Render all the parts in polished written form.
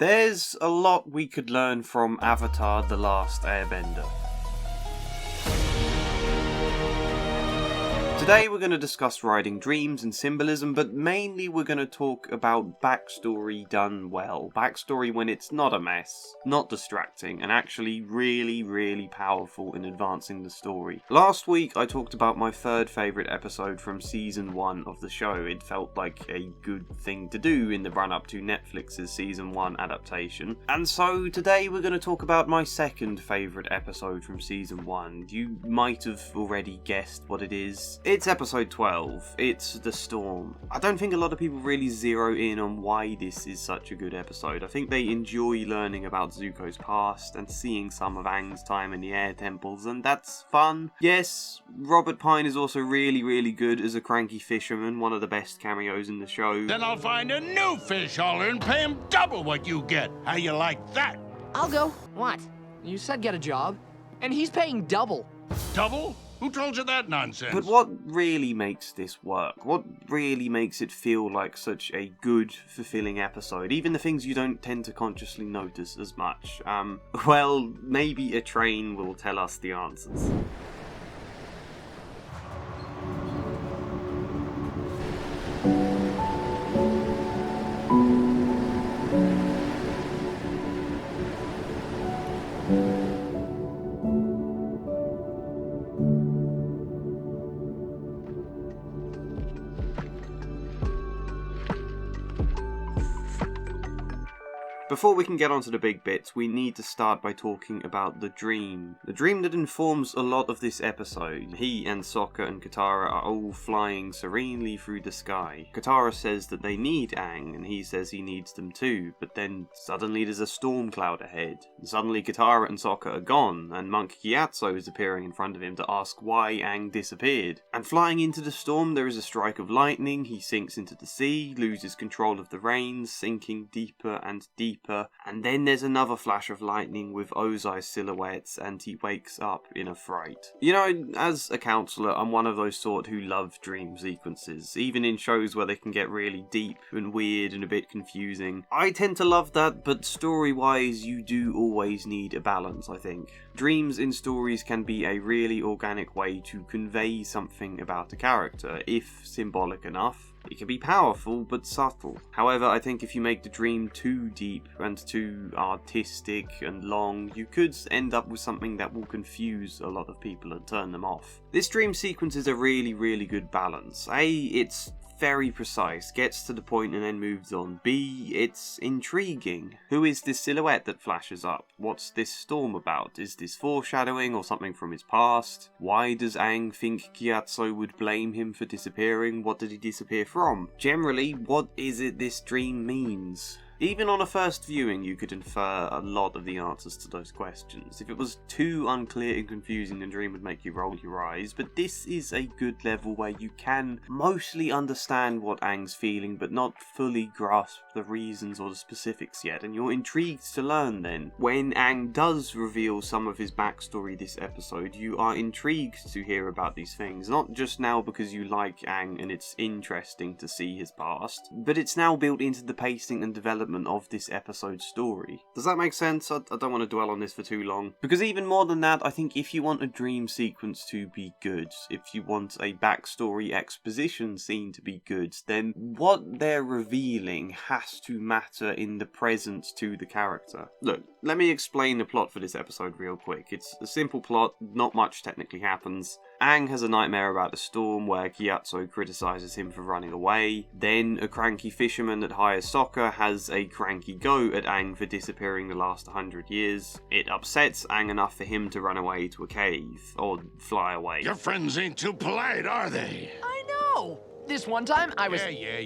There's a lot we could learn from Avatar The Last Airbender. Today we're going to discuss writing dreams and symbolism, but mainly we're going to talk about backstory done well. Backstory when it's not a mess, not distracting, and actually really powerful in advancing the story. Last week I talked about my third favourite episode from season 1 of the show. It felt like a good thing to do in the run-up to Netflix's season 1 adaptation. And so today we're going to talk about my second favourite episode from season 1. You might have already guessed what it is. It's episode 12. It's The Storm. I don't think a lot of people really zero in on why this is such a good episode. I think they enjoy learning about Zuko's past and seeing some of Aang's time in the air temples, and that's fun. Yes, Robert Pine is also really good as a cranky fisherman, one of the best cameos in the show. Then I'll find a new fish hauler and pay him double what you get. How you like that? I'll go. What? You said get a job, and he's paying double. Double? Who told you that nonsense? But what really makes this work? What really makes it feel like such a good, fulfilling episode? Even the things you don't tend to consciously notice as much. Well, maybe a train will tell us the answers. Before we can get onto the big bits, we need to start by talking about the dream. The dream that informs a lot of this episode. He and Sokka and Katara are all flying serenely through the sky. Katara says that they need Aang, and he says he needs them too, but then suddenly there's a storm cloud ahead. And suddenly Katara and Sokka are gone, and Monk Gyatso is appearing in front of him to ask why Aang disappeared. And flying into the storm, there is a strike of lightning, he sinks into the sea, loses control of the reins, sinking deeper and deeper. And then there's another flash of lightning with Ozai's silhouettes, and he wakes up in a fright. You know, as a counsellor, I'm one of those sort who love dream sequences, even in shows where they can get really deep and weird and a bit confusing. I tend to love that, but story-wise, you do always need a balance, I think. Dreams in stories can be a really organic way to convey something about a character, if symbolic enough. It can be powerful, but subtle. However, I think if you make the dream too deep and too artistic and long, you could end up with something that will confuse a lot of people and turn them off. This dream sequence is a really good balance. A, it's very precise, gets to the point and then moves on. B, it's intriguing. Who is this silhouette that flashes up? What's this storm about? Is this foreshadowing or something from his past? Why does Aang think Gyatso would blame him for disappearing? What did he disappear from? Generally, what is it this dream means? Even on a first viewing, you could infer a lot of the answers to those questions. If it was too unclear and confusing, the dream would make you roll your eyes, but this is a good level where you can mostly understand what Aang's feeling, but not fully grasp the reasons or the specifics yet, and you're intrigued to learn then. When Aang does reveal some of his backstory this episode, you are intrigued to hear about these things, not just now because you like Aang and it's interesting to see his past, but it's now built into the pacing and development of this episode's story. Does that make sense? I don't want to dwell on this for too long. Because even more than that, I think if you want a dream sequence to be good, if you want a backstory exposition scene to be good, then what they're revealing has to matter in the present to the character. Look, let me explain the plot for this episode real quick. It's a simple plot, not much technically happens. Aang has a nightmare about a storm where Gyatso criticises him for running away. Then a cranky fisherman that hires Sokka has a cranky go at Aang for disappearing the last 100 years. It upsets Aang enough for him to run away to a cave, or fly away. Your friends ain't too polite, are they? I know! This one time, I was... Yeah.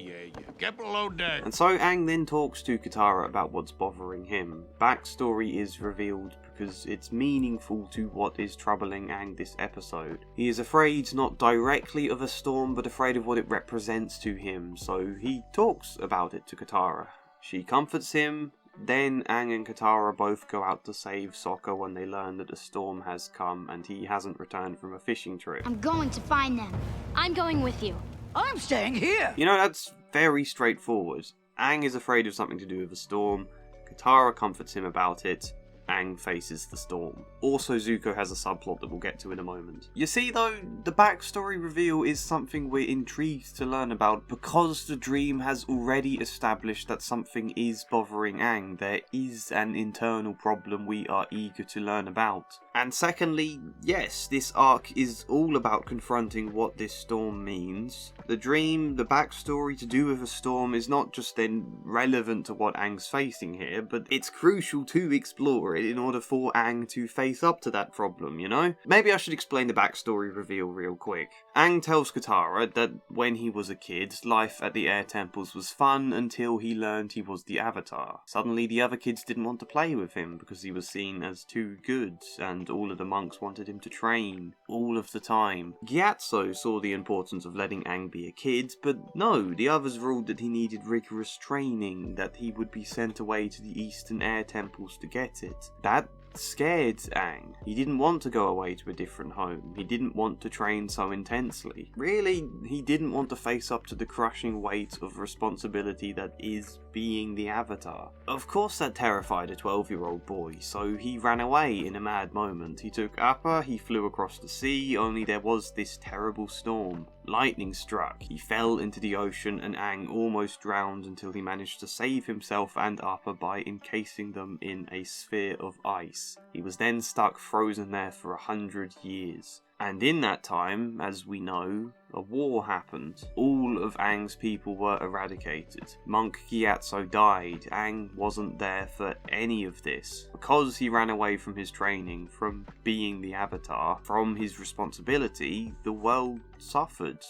Get below deck. And so Aang then talks to Katara about what's bothering him. Backstory is revealed because it's meaningful to what is troubling Aang this episode. He is afraid not directly of a storm, but afraid of what it represents to him, so he talks about it to Katara. She comforts him. Then Aang and Katara both go out to save Sokka when they learn that a storm has come and he hasn't returned from a fishing trip. I'm going to find them. I'm going with you. I'm staying here! You know, that's very straightforward. Aang is afraid of something to do with a storm. Katara comforts him about it. Aang faces the storm. Also, Zuko has a subplot that we'll get to in a moment. You see though, the backstory reveal is something we're intrigued to learn about because the dream has already established that something is bothering Aang. There is an internal problem we are eager to learn about. And secondly, yes, this arc is all about confronting what this storm means. The dream, the backstory to do with a storm is not just then relevant to what Aang's facing here, but it's crucial to explore it in order for Aang to face up to that problem, you know? Maybe I should explain the backstory reveal real quick. Aang tells Katara that when he was a kid, life at the air temples was fun until he learned he was the Avatar. Suddenly the other kids didn't want to play with him because he was seen as too good, and all of the monks wanted him to train all of the time. Gyatso saw the importance of letting Aang be a kid, but no, the others ruled that he needed rigorous training, that he would be sent away to the eastern air temples to get it. That scared Aang. He didn't want to go away to a different home. He didn't want to train so intensely. Really, he didn't want to face up to the crushing weight of responsibility that is being the Avatar. Of course that terrified a 12-year-old boy, so he ran away in a mad moment. He took Appa, he flew across the sea, only there was this terrible storm. Lightning struck, he fell into the ocean, and Aang almost drowned until he managed to save himself and Appa by encasing them in a sphere of ice. He was then stuck frozen there for 100 years. And in that time, as we know, a war happened. All of Aang's people were eradicated. Monk Gyatso died. Aang wasn't there for any of this. Because he ran away from his training, from being the Avatar, from his responsibility, the world suffered.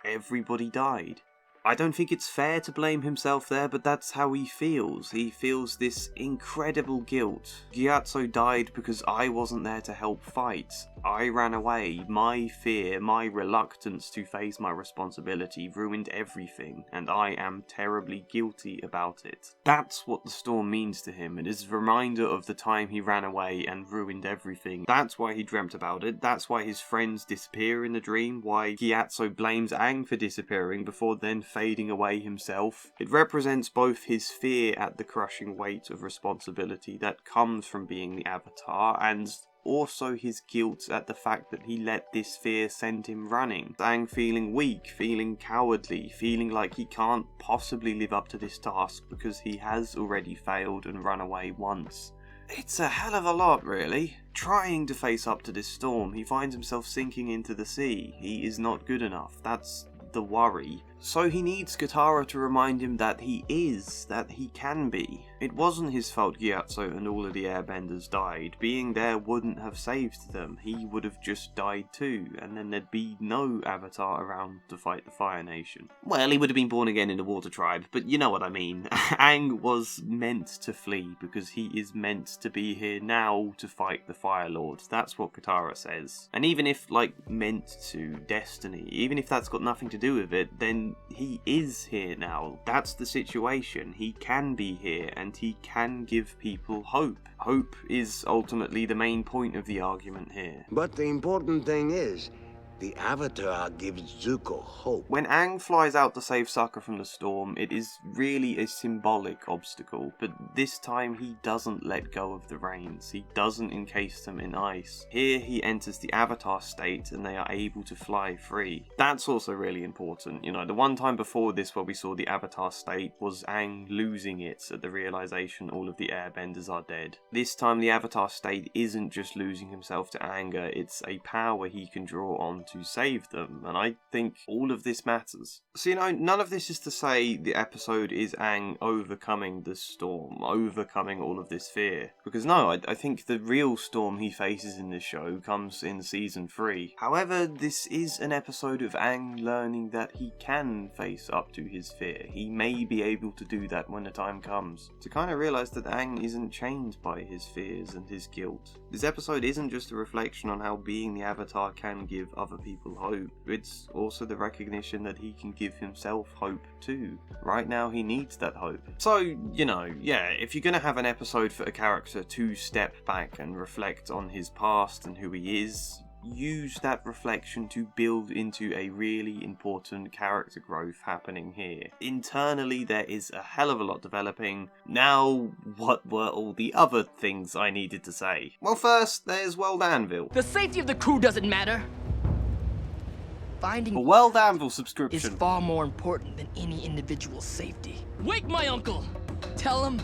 Everybody died. I don't think it's fair to blame himself there, but that's how he feels. He feels this incredible guilt. Gyatso died because I wasn't there to help fight. I ran away. My fear, my reluctance to face my responsibility ruined everything, and I am terribly guilty about it. That's what the storm means to him. It is a reminder of the time he ran away and ruined everything. That's why he dreamt about it. That's why his friends disappear in the dream. Why Gyatso blames Aang for disappearing before then fading away himself. It represents both his fear at the crushing weight of responsibility that comes from being the Avatar, and also his guilt at the fact that he let this fear send him running. Aang feeling weak, feeling cowardly, feeling like he can't possibly live up to this task because he has already failed and run away once. It's a hell of a lot, really. Trying to face up to this storm, he finds himself sinking into the sea. He is not good enough. That's the worry. So he needs Katara to remind him that he is, that he can be. It wasn't his fault Gyatso and all of the airbenders died. Being there wouldn't have saved them. He would have just died too, and then there'd be no Avatar around to fight the Fire Nation. Well, he would have been born again in the Water Tribe, but you know what I mean. Aang was meant to flee because he is meant to be here now to fight the Fire Lord. That's what Katara says. And even if, meant to, destiny, even if that's got nothing to do with it, then he is here now. That's the situation. He can be here, and he can give people hope. Hope is ultimately the main point of the argument here. But the important thing is, the Avatar gives Zuko hope. When Aang flies out to save Sokka from the storm, it is really a symbolic obstacle, but this time he doesn't let go of the reins. He doesn't encase them in ice. Here he enters the Avatar state and they are able to fly free. That's also really important. You know, the one time before this where we saw the Avatar state was Aang losing it at the realization all of the airbenders are dead. This time the Avatar state isn't just losing himself to anger, it's a power he can draw on to save them, and I think all of this matters. So, you know, none of this is to say the episode is Aang overcoming the storm, overcoming all of this fear, because no, I think the real storm he faces in this show comes in season 3. However, this is an episode of Aang learning that he can face up to his fear. He may be able to do that when the time comes, to kind of realise that Aang isn't chained by his fears and his guilt. This episode isn't just a reflection on how being the Avatar can give other people hope, it's also the recognition that he can give himself hope too. Right now he needs that hope. So, you know, yeah, if you're gonna have an episode for a character to step back and reflect on his past and who he is, use that reflection to build into a really important character growth happening here. Internally, there is a hell of a lot developing. Now, what were all the other things I needed to say? Well, first, there's World Anvil. The safety of the crew doesn't matter. Finding A World Anvil is subscription. far more important than any individual's safety. Wake my uncle! Tell him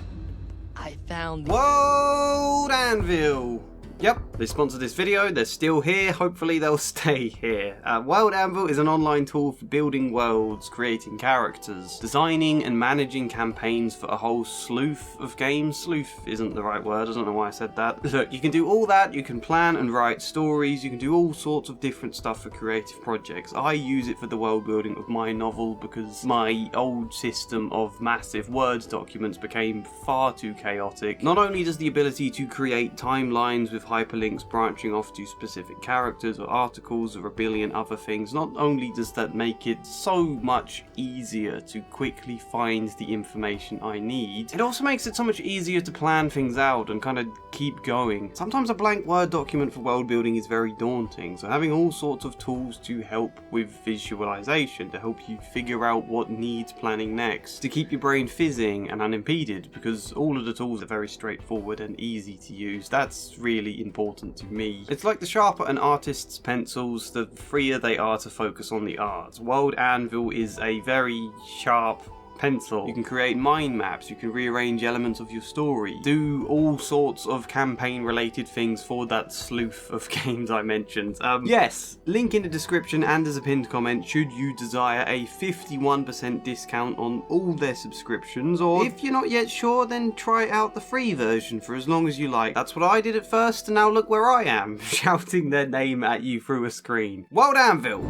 I found the... World Anvil! Yep, they sponsored this video, they're still here, hopefully they'll stay here. World Anvil is an online tool for building worlds, creating characters, designing and managing campaigns for a whole slew of games. Sleuth isn't the right word, I don't know why I said that. Look, you can do all that, you can plan and write stories, you can do all sorts of different stuff for creative projects. I use it for the world building of my novel because my old system of massive Word documents became far too chaotic. Not only does the ability to create timelines with hyperlinks branching off to specific characters or articles or a billion other things, not only does that make it so much easier to quickly find the information I need, it also makes it so much easier to plan things out and kind of keep going. Sometimes a blank Word document for world building is very daunting, so having all sorts of tools to help with visualization, to help you figure out what needs planning next, to keep your brain fizzing and unimpeded, because all of the tools are very straightforward and easy to use. That's really important to me. It's like the sharper an artist's pencils, the freer they are to focus on the art. World Anvil is a very sharp pencil. You can create mind maps, you can rearrange elements of your story, do all sorts of campaign related things for that sleuth of games I mentioned. Yes, link in the description and as a pinned comment should you desire a 51% discount on all their subscriptions, or if you're not yet sure, then try out the free version for as long as you like. That's what I did at first, and now look where I am, shouting their name at you through a screen. World Anvil!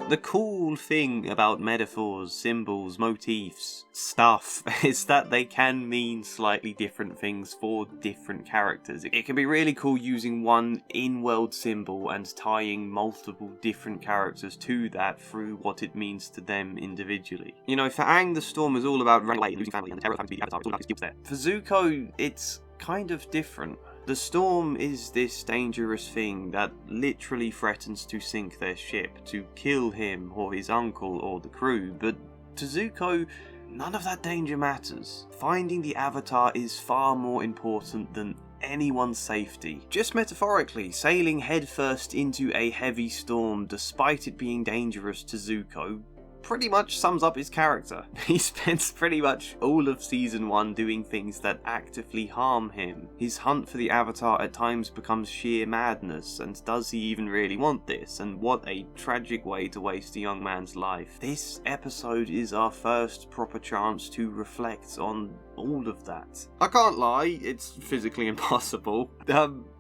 The cool thing about metaphors, symbols, motifs, stuff, is that they can mean slightly different things for different characters. It can be really cool using one in-world symbol and tying multiple different characters to that through what it means to them individually. You know, for Aang, the storm is all about running away and losing family, and the terror of having to be the Avatar, it's all about his guilt there. For Zuko, it's kind of different. The storm is this dangerous thing that literally threatens to sink their ship, to kill him or his uncle or the crew, but to Zuko, none of that danger matters. Finding the Avatar is far more important than anyone's safety. Just metaphorically, sailing headfirst into a heavy storm despite it being dangerous to Zuko pretty much sums up his character. He spends pretty much all of season 1 doing things that actively harm him. His hunt for the Avatar at times becomes sheer madness, and does he even really want this? And what a tragic way to waste a young man's life. This episode is our first proper chance to reflect on all of that. I can't lie, it's physically impossible.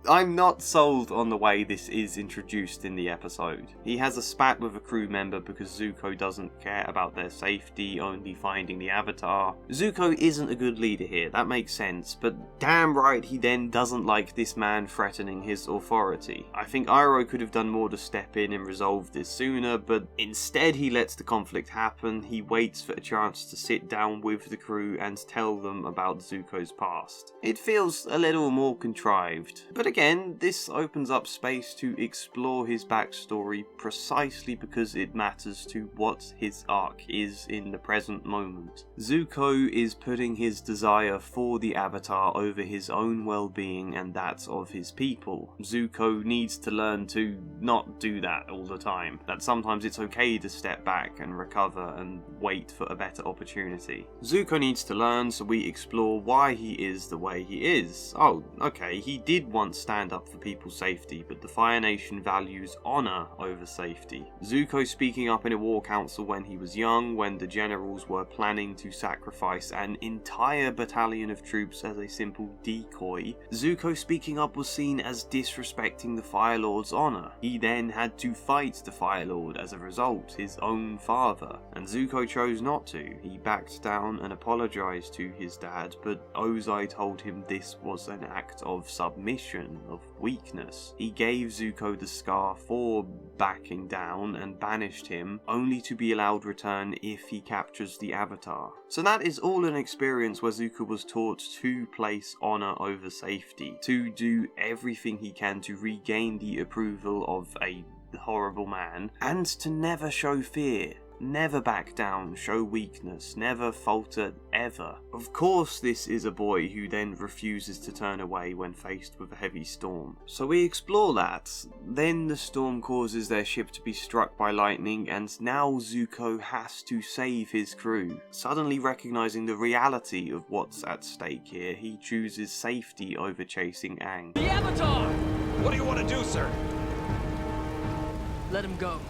I'm not sold on the way this is introduced in the episode. He has a spat with a crew member because Zuko doesn't care about their safety, only finding the Avatar. Zuko isn't a good leader here, that makes sense, but damn right he then doesn't like this man threatening his authority. I think Iroh could have done more to step in and resolve this sooner, but instead he lets the conflict happen. He waits for a chance to sit down with the crew and tell them about Zuko's past. It feels a little more contrived, but again, this opens up space to explore his backstory precisely because it matters to what his arc is in the present moment. Zuko is putting his desire for the Avatar over his own well-being and that of his people. Zuko needs to learn to not do that all the time, that sometimes it's okay to step back and recover and wait for a better opportunity. Zuko needs to learn, so we explore why he is the way he is. Oh, okay, he did once stand up for people's safety, but the Fire Nation values honour over safety. Zuko speaking up in a war council when he was young, when the generals were planning to sacrifice an entire battalion of troops as a simple decoy. Zuko speaking up was seen as disrespecting the Fire Lord's honour. He then had to fight the Fire Lord as a result, his own father, and Zuko chose not to. He backed down and apologised to his his dad, but Ozai told him this was an act of submission, of weakness. He gave Zuko the scar for backing down and banished him, only to be allowed return if he captures the Avatar. So that is all an experience where Zuko was taught to place honor over safety, to do everything he can to regain the approval of a horrible man, and to never show fear. Never back down, show weakness, never falter, ever. Of course this is a boy who then refuses to turn away when faced with a heavy storm. So we explore that. Then the storm causes their ship to be struck by lightning, and now Zuko has to save his crew. Suddenly recognizing the reality of what's at stake here, he chooses safety over chasing Aang. The Avatar! What do you want to do, sir? Let him go.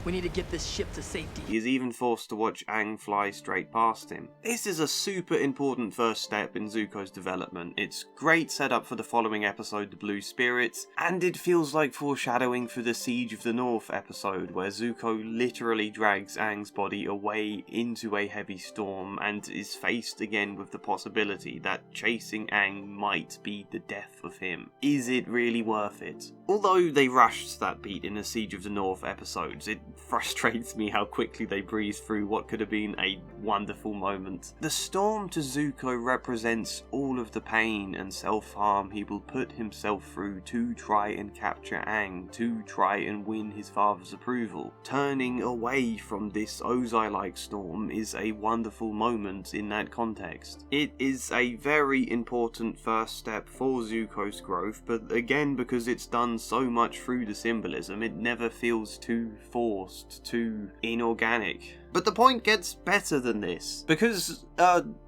We need to get this ship to safety. He is even forced to watch Aang fly straight past him. This is a super important first step in Zuko's development. It's great setup for the following episode, The Blue Spirits, and it feels like foreshadowing for the Siege of the North episode, where Zuko literally drags Aang's body away into a heavy storm and is faced again with the possibility that chasing Aang might be the death of him. Is it really worth it? Although they rushed that beat in the Siege of the North episodes, it frustrates me how quickly they breeze through what could have been a wonderful moment. The storm to Zuko represents all of the pain and self-harm he will put himself through to try and capture Aang, to try and win his father's approval. Turning away from this Ozai-like storm is a wonderful moment in that context. It is a very important first step for Zuko's growth, but again, because it's done so much through the symbolism, it never feels too forced, too inorganic. But the point gets better than this, because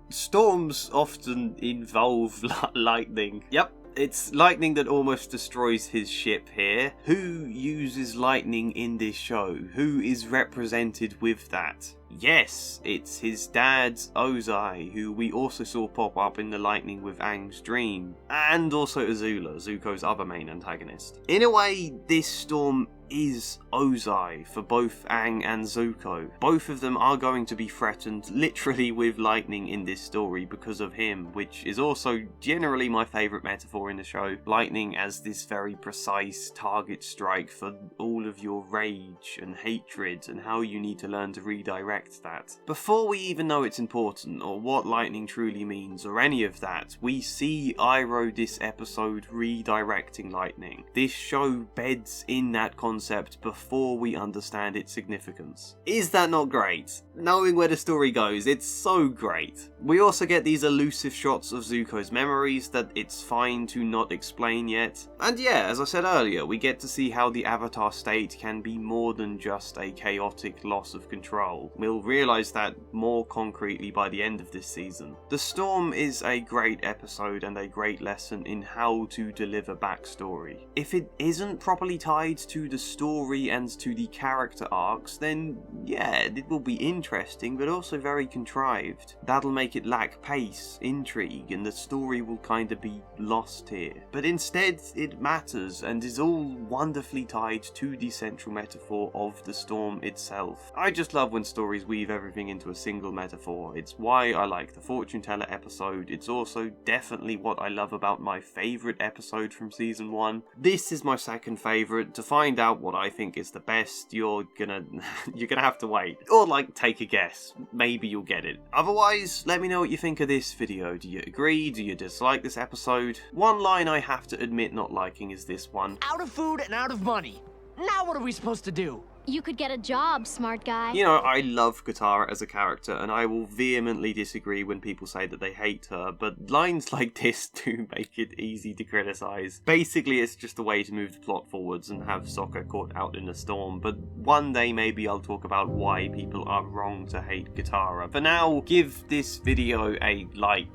storms often involve lightning. Yep, it's lightning that almost destroys his ship here. Who uses lightning in this show? Who is represented with that? Yes, it's his dad's Ozai, who we also saw pop up in the lightning with Aang's dream, and also Azula, Zuko's other main antagonist. In a way, this storm is Ozai for both Aang and Zuko. Both of them are going to be threatened literally with lightning in this story because of him, which is also generally my favourite metaphor in the show. Lightning as this very precise target strike for all of your rage and hatred, and how you need to learn to redirect that. Before we even know it's important, or what lightning truly means, or any of that, we see Iroh this episode redirecting lightning. This show beds in that concept before we understand its significance. Is that not great? Knowing where the story goes, it's so great. We also get these elusive shots of Zuko's memories that it's fine to not explain yet. And yeah, as I said earlier, we get to see how the Avatar state can be more than just a chaotic loss of control. We'll realise that more concretely by the end of this season. The Storm is a great episode and a great lesson in how to deliver backstory. If it isn't properly tied to the story and to the character arcs, then yeah, it will be interesting but also very contrived. That'll make it lack pace, intrigue, and the story will kind of be lost here. But instead, it matters and is all wonderfully tied to the central metaphor of the storm itself. I just love when stories weave everything into a single metaphor. It's why I like the Fortune Teller episode. It's also definitely what I love about my favourite episode from season 1. This is my second favourite. To find out what I think is the best, you're gonna have to wait. Or like take a guess. Maybe you'll get it. Otherwise, let me know what you think of this video. Do you agree? Do you dislike this episode? One line I have to admit not liking is this one. Out of food and out of money. Now what are we supposed to do? You could get a job, smart guy. You know, I love Katara as a character, and I will vehemently disagree when people say that they hate her, but lines like this do make it easy to criticise. Basically, it's just a way to move the plot forwards and have Sokka caught out in a storm, but one day maybe I'll talk about why people are wrong to hate Katara. For now, give this video a like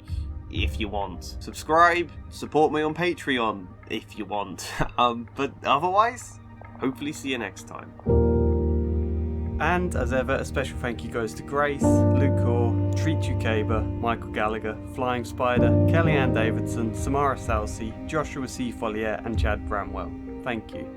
if you want. Subscribe, support me on Patreon if you want. But otherwise, hopefully see you next time. And as ever, a special thank you goes to Grace, Luke Orr, Treat Kaber, Michael Gallagher, Flying Spider, Kellyanne Davidson, Samara Salsi, Joshua C. Follier, and Chad Bramwell. Thank you.